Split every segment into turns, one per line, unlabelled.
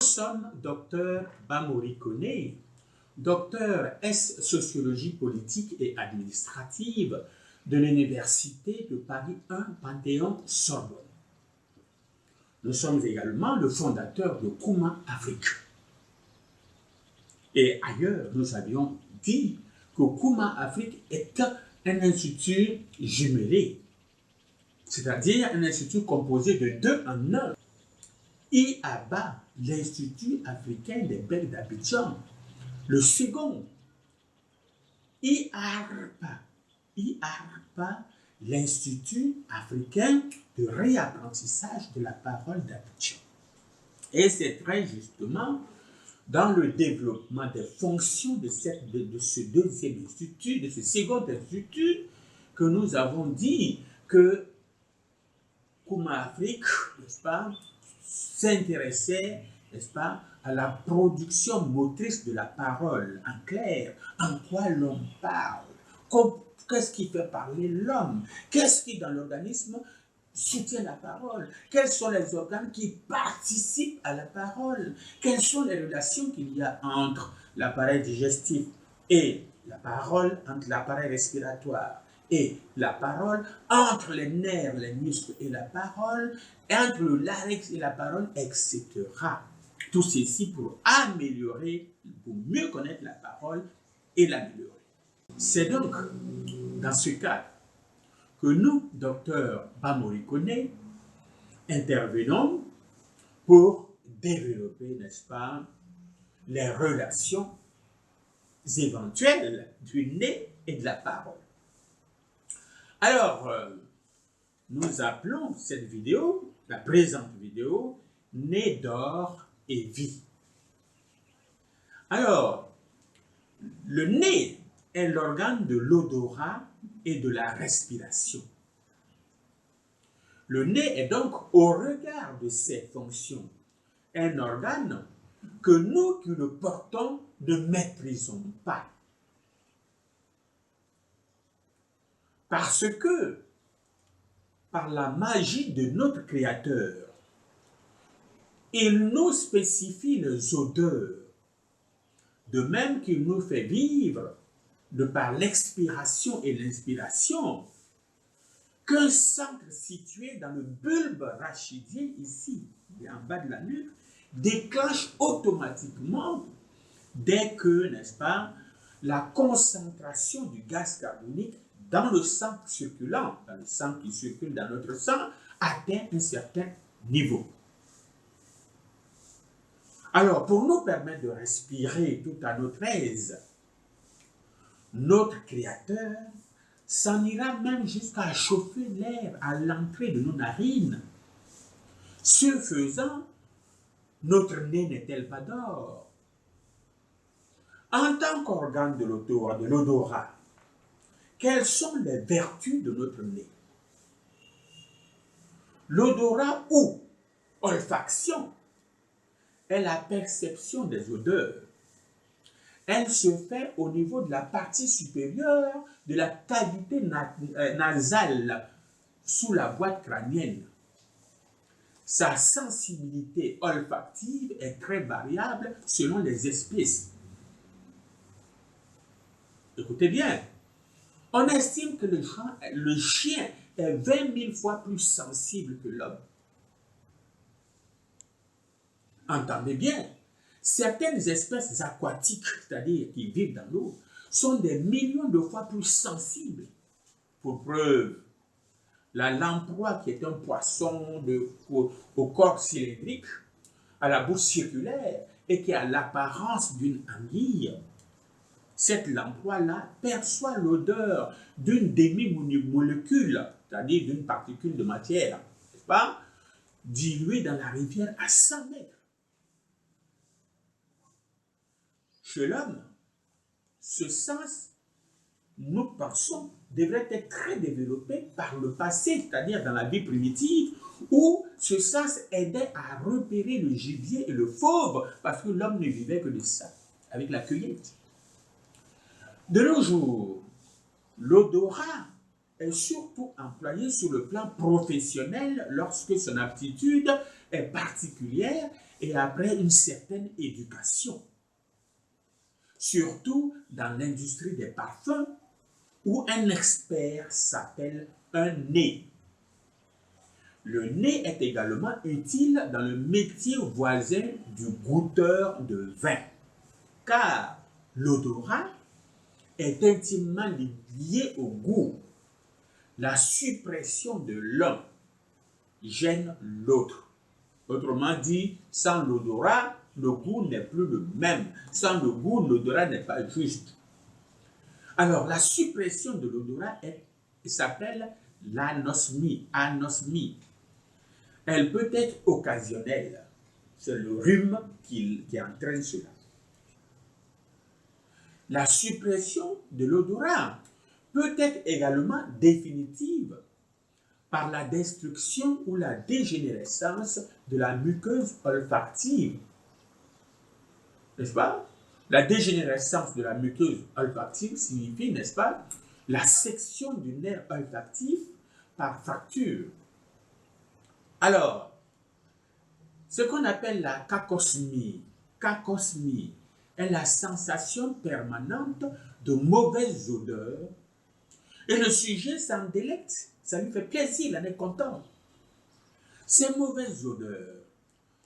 sommes docteur Bamori Koné, docteur S sociologie politique et administrative de l'Université de Paris 1 Panthéon-Sorbonne. Nous sommes également le fondateur de Kouma Afrique. Et ailleurs, nous avions dit que Kouma Afrique est un institut jumelé, c'est-à-dire un institut composé de deux en un. IABA, l'Institut africain des Bègues d'Abidjan. Le second, IARPA, l'Institut africain de réapprentissage de la parole d'Abidjan. Et c'est très justement dans le développement des fonctions de ce deuxième institut, de ce second institut, que nous avons dit que Kouma Afrique, n'est-ce pas, s'intéressait, n'est-ce pas, à la production motrice de la parole, en clair, en quoi l'homme parle, qu'est-ce qui fait parler l'homme, qu'est-ce qui dans l'organisme soutient la parole, quels sont les organes qui participent à la parole, quelles sont les relations qu'il y a entre l'appareil digestif et la parole, entre l'appareil respiratoire et la parole, entre les nerfs, les muscles et la parole, entre le larynx et la parole, etc. Tout ceci pour améliorer, pour mieux connaître la parole et l'améliorer. C'est donc dans ce cadre que nous, docteur Bamori Koné, intervenons pour développer, n'est-ce pas, les relations éventuelles du nez et de la parole. Alors, nous appelons cette vidéo, la présente vidéo, Nez d'or et vie. Alors, le nez est l'organe de l'odorat et de la respiration. Le nez est donc, au regard de ses fonctions, un organe que nous qui le portons ne méprisons pas. Parce que, par la magie de notre Créateur, il nous spécifie les odeurs, de même qu'il nous fait vivre, de par l'expiration et l'inspiration, qu'un centre situé dans le bulbe rachidien, ici, en bas de la nuque, déclenche automatiquement, dès que, n'est-ce pas, la concentration du gaz carbonique dans le sang circulant, dans le sang qui circule dans notre sang, atteint un certain niveau. Alors, pour nous permettre de respirer tout à notre aise, notre Créateur s'en ira même jusqu'à chauffer l'air à l'entrée de nos narines. Ce faisant, notre nez n'est-elle pas d'or? En tant qu'organe de l'odorat, quelles sont les vertus de notre nez? L'odorat ou olfaction est la perception des odeurs. Elle se fait au niveau de la partie supérieure de la cavité nasale sous la boîte crânienne. Sa sensibilité olfactive est très variable selon les espèces. Écoutez bien, on estime que le chien est 20 000 fois plus sensible que l'homme. Entendez bien, certaines espèces aquatiques, c'est-à-dire qui vivent dans l'eau, sont des millions de fois plus sensibles. Pour preuve, la lamproie, qui est un poisson au corps cylindrique, à la bouche circulaire et qui a l'apparence d'une anguille, cette lamproie-là perçoit l'odeur d'une demi-molécule, c'est-à-dire d'une particule de matière, n'est-ce pas, diluée dans la rivière à 100 mètres. Chez l'homme, ce sens, nous pensons, devrait être très développé par le passé, c'est-à-dire dans la vie primitive, où ce sens aidait à repérer le gibier et le fauve, parce que l'homme ne vivait que de ça, avec la cueillette. De nos jours, l'odorat est surtout employé sur le plan professionnel lorsque son aptitude est particulière et après une certaine éducation. Surtout dans l'industrie des parfums où un expert s'appelle un nez. Le nez est également utile dans le métier voisin du goûteur de vin, car l'odorat est intimement lié au goût. La suppression de l'un gêne l'autre. Autrement dit, sans l'odorat, le goût n'est plus le même. Sans le goût, l'odorat n'est pas juste. Alors, la suppression de l'odorat s'appelle l'anosmie. Anosmie. Elle peut être occasionnelle. C'est le rhume qui entraîne cela. La suppression de l'odorat peut être également définitive par la destruction ou la dégénérescence de la muqueuse olfactive. N'est-ce pas? La dégénérescence de la muqueuse olfactive signifie, n'est-ce pas, la section du nerf olfactif par fracture. Alors, ce qu'on appelle la cacosmie est la sensation permanente de mauvaises odeurs et le sujet s'en délecte, ça lui fait plaisir, il en est content. Ces mauvaises odeurs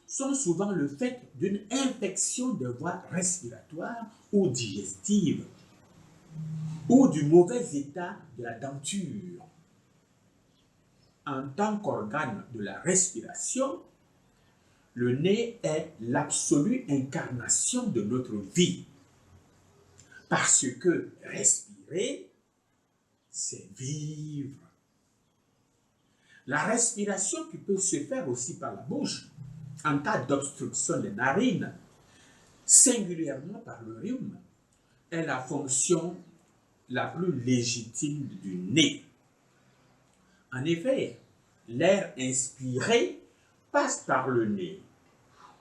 sont souvent le fait d'une infection des voies respiratoires ou digestives ou du mauvais état de la denture. En tant qu'organe de la respiration, le nez est l'absolue incarnation de notre vie. Parce que respirer, c'est vivre. La respiration qui peut se faire aussi par la bouche, en cas d'obstruction des narines, singulièrement par le rhume, est la fonction la plus légitime du nez. En effet, l'air inspiré passe par le nez,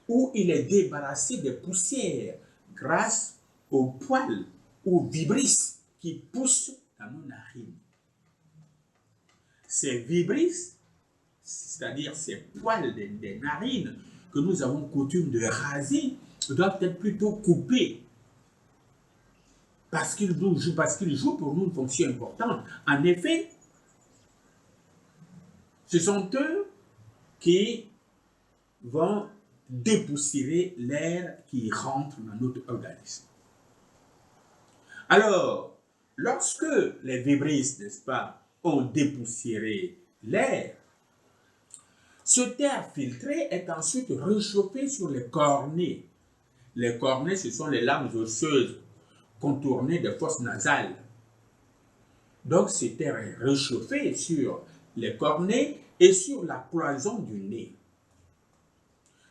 où il est débarrassé des poussières grâce aux poils ou vibrisses qui poussent dans nos narines. Ces vibrisses, c'est-à-dire ces poils des narines que nous avons coutume de raser, doivent être plutôt coupés parce qu'ils jouent pour nous une fonction importante. En effet, ce sont eux qui vont dépoussiérer l'air qui rentre dans notre organisme. Alors, lorsque les vibrisses, n'est-ce pas, ont dépoussiéré l'air, cet air filtré est ensuite réchauffé sur les cornées. Les cornées, ce sont les lames osseuses contournées des fosses nasales. Donc, cet air est réchauffé sur les cornées et sur la cloison du nez.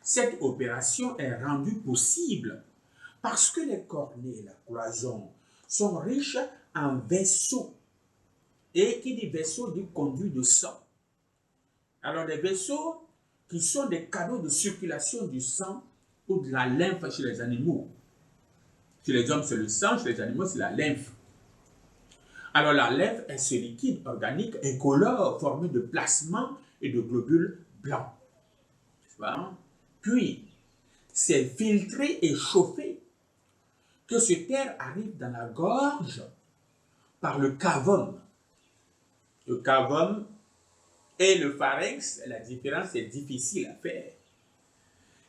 Cette opération est rendue possible parce que les cornées et la cloison sont riches en vaisseaux. Et qui dit vaisseau dit conduit de sang. Alors, les vaisseaux qui sont des canaux de circulation du sang ou de la lymphe chez les animaux. Chez les hommes, c'est le sang, chez les animaux, c'est la lymphe. Alors, la lymphe est ce liquide organique incolore formé de plasma et de globules blancs. Puis, c'est filtré et chauffé que cet air arrive dans la gorge par le cavum. Le cavum et le pharynx, la différence est difficile à faire,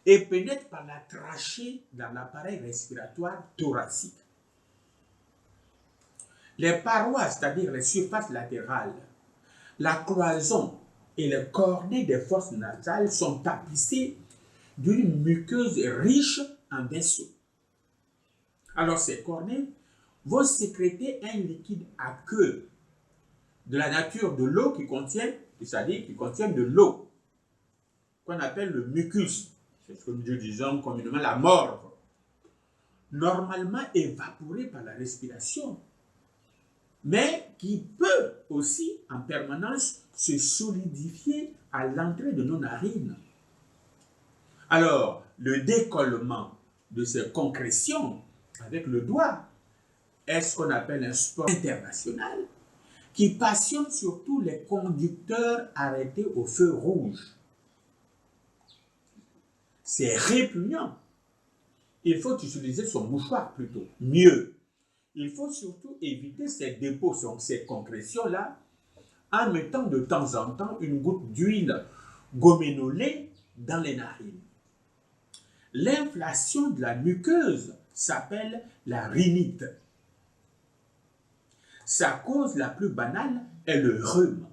et pénètre par la trachée dans l'appareil respiratoire thoracique. Les parois, c'est-à-dire les surfaces latérales, la cloison et les cornées des fosses nasales sont tapissées d'une muqueuse riche en vaisseaux. Alors ces cornées vont sécréter un liquide aqueux de la nature de l'eau qui contient, c'est-à-dire qui contient de l'eau, qu'on appelle le mucus. C'est ce que nous disons communément la morve, normalement évaporée par la respiration, mais qui peut aussi en permanence se solidifier à l'entrée de nos narines. Alors, le décollement de ces concrétions avec le doigt est ce qu'on appelle un sport international qui passionne surtout les conducteurs arrêtés au feu rouge. C'est répugnant. Il faut utiliser son mouchoir plutôt. Mieux, il faut surtout éviter ces dépôts, ces concrétions-là, en mettant de temps en temps une goutte d'huile goménolée dans les narines. L'inflation de la muqueuse s'appelle la rhinite. Sa cause la plus banale est le rhume.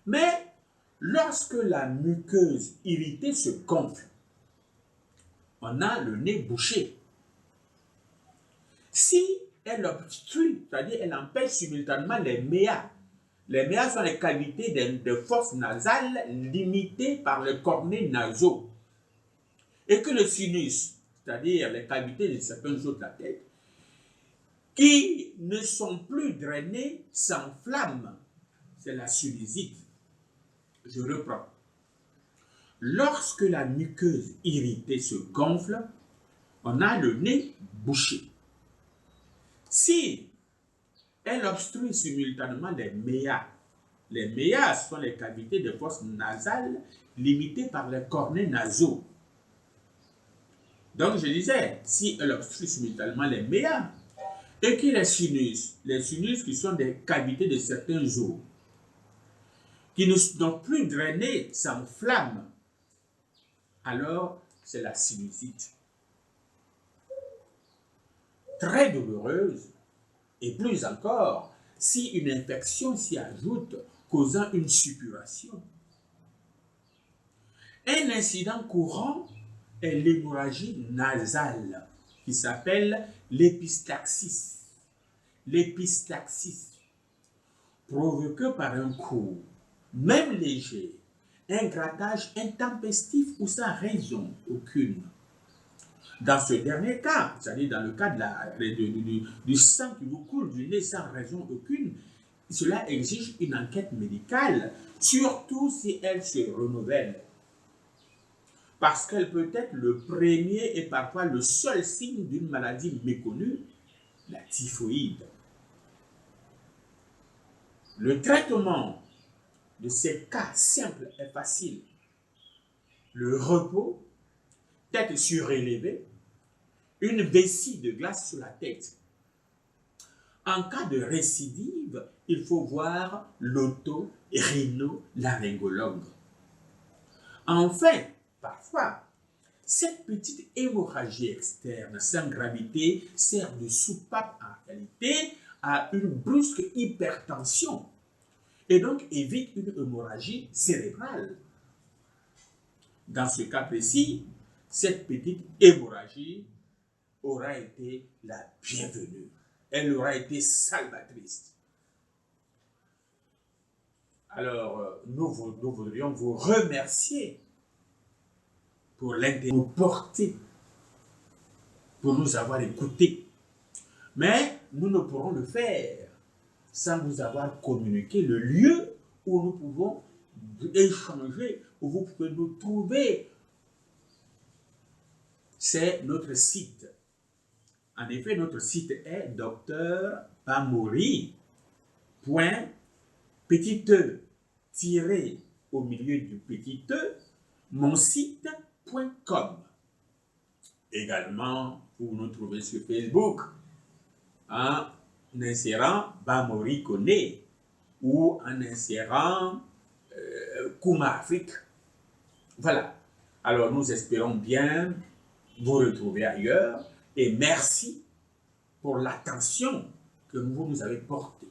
Mais lorsque la muqueuse irritée se gonfle, on a le nez bouché. Si elle obstrue, c'est-à-dire elle empêche simultanément les méas. Les méas sont les cavités de fosses nasales limitées par les cornets nasaux. Et que le sinus, c'est-à-dire les cavités de certaines zones de la tête, qui ne sont plus drainées, s'enflamment. C'est la sinusite. Je reprends. Lorsque la muqueuse irritée se gonfle, on a le nez bouché. Si elle obstrue simultanément les méas sont les cavités de fosses nasales limitées par les cornets nasaux. Donc je disais, si elle obstrue simultanément les méas, et que les sinus qui sont des cavités de certains os, qui ne sont plus drainés, s'enflamment, alors c'est la sinusite. Très douloureuse, et plus encore, si une infection s'y ajoute, causant une suppuration. Un incident courant est l'hémorragie nasale, qui s'appelle l'épistaxis. L'épistaxis, provoquée par un coup, même léger, un grattage intempestif ou sans raison aucune. Dans ce dernier cas, c'est-à-dire dans le cas du sang qui vous coule du nez sans raison aucune, cela exige une enquête médicale, surtout si elle se renouvelle. Parce qu'elle peut être le premier et parfois le seul signe d'une maladie méconnue, la typhoïde. Le traitement de ces cas simples est facile. Le repos, tête surélevée, une vessie de glace sur la tête. En cas de récidive, il faut voir l'otorhinolaryngologue. Enfin, parfois, cette petite hémorragie externe sans gravité sert de soupape en réalité à une brusque hypertension et donc évite une hémorragie cérébrale. Dans ce cas précis, cette petite hémorragie aura été la bienvenue. Elle aura été salvatrice. Alors, nous voudrions vous remercier pour l'intérêt nous porter, pour nous avoir écoutés. Mais nous ne pourrons le faire sans vous avoir communiqué le lieu où nous pouvons échanger, où vous pouvez nous trouver. C'est notre site. En effet, notre site est drbamori.e tiré au milieu du petit e, monsite.com. Également, vous nous trouvez sur Facebook en insérant Bamori Koné ou en insérant Kuma Afrique. Voilà. Alors, nous espérons bien vous retrouver ailleurs et merci pour l'attention que vous nous avez portée.